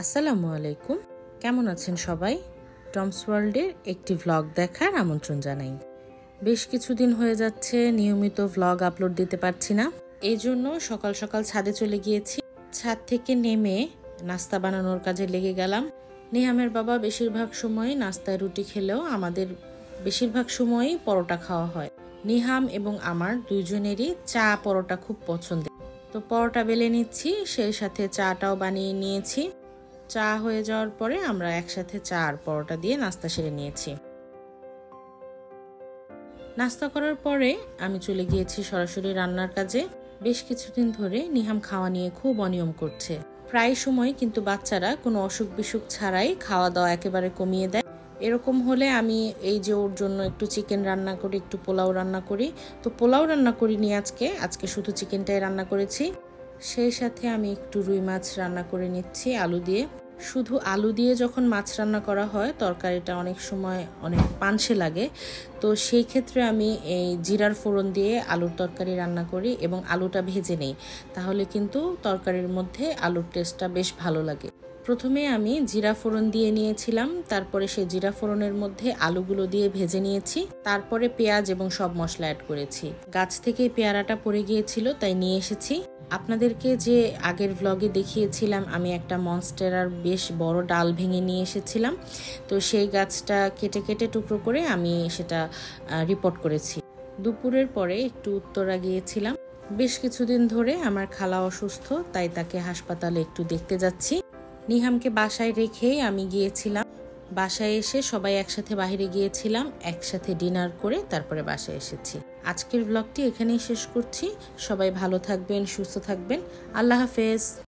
আসসালামু আলাইকুম, কেমন আছেন সবাই? টমস ওয়ার্ল্ডের একটি ভ্লগ দেখার আমন্ত্রণ জানাই। বেশ কিছুদিন হয়ে যাচ্ছে নিয়মিত ভ্লগ আপলোড দিতে পারছি না, এই জন্য সকাল সকাল ছাদে চলে গিয়েছি। ছাদ থেকে নেমে নাস্তা বানানোর কাজে লেগে গেলাম। নিহামের বাবা বেশিরভাগ সময় নাস্তায় রুটি খেলেও আমাদের বেশিরভাগ সময়ই পরোটা খাওয়া হয়। নিহাম এবং আমার দুইজনেরই চা পরোটা খুব পছন্দের, তো পরোটা বেলে নিচ্ছি, সেই সাথে চাটাও বানিয়ে নিয়েছি। চা হয়ে যাওয়ার পরে আমরা একসাথে চা আর পরোটা দিয়ে নাস্তা সেরে নিয়েছি। নাস্তা করার পরে আমি চলে গিয়েছি সরাসরি রান্নার কাজে। বেশ কিছুদিন ধরে নিহাম খাওয়া নিয়ে খুব অনিয়ম করছে। প্রায় সময় কিন্তু বাচ্চারা কোনো অসুখ বিসুখ ছাড়াই খাওয়া দাওয়া একেবারে কমিয়ে দেয়। এরকম হলে আমি এই যে ওর জন্য একটু চিকেন রান্না করি, একটু পোলাও রান্না করি। তো পোলাও রান্না করিনি আজকে শুধু চিকেনটাই রান্না করেছি। সেই সাথে আমি একটু রুই মাছ রান্না করে নিচ্ছি আলু দিয়ে। শুধু আলু দিয়ে যখন মাছ রান্না করা হয় তরকারিটা অনেক সময় অনেক পানসে লাগে, তো সেই ক্ষেত্রে আমি এই জিরার ফোড়ন দিয়ে আলুর তরকারি রান্না করি এবং আলুটা ভেজে নেই, তাহলে কিন্তু তরকারির মধ্যে আলুর টেস্টটা বেশ ভালো লাগে। প্রথমে আমি জিরা ফোড়ন দিয়ে নিয়েছিলাম, তারপরে সেই জিরা ফোড়নের মধ্যে আলুগুলো দিয়ে ভেজে নিয়েছি, তারপরে পেঁয়াজ এবং সব মশলা অ্যাড করেছি। গাছ থেকে পেয়ারাটা পড়ে গিয়েছিল তাই নিয়ে এসেছি। আপনাদেরকে যে আগের ভ্লগে দেখিয়েছিলাম আমি একটা মনস্টেরার বেশ বড় ডাল ভেঙে নিয়ে এসেছিলাম, তো সেই গাছটা কেটে কেটে টুকরো করে আমি সেটা রিপোর্ট করেছি। দুপুরের পরে একটু উত্তরা গিয়েছিলাম। বেশ কিছুদিন ধরে আমার খালা অসুস্থ, তাই তাকে হাসপাতালে একটু দেখতে যাচ্ছি। নিহামকে বাসায় রেখেই আমি গিয়েছিলাম। বাসায় এসে সবাই একসাথে বাইরে গিয়েছিলাম, একসাথে ডিনার করে তারপরে বাসায় এসেছি। আজকের ব্লগটি এখানেই শেষ করছি। সবাই ভালো থাকবেন, সুস্থ থাকবেন। আল্লাহ হাফেজ।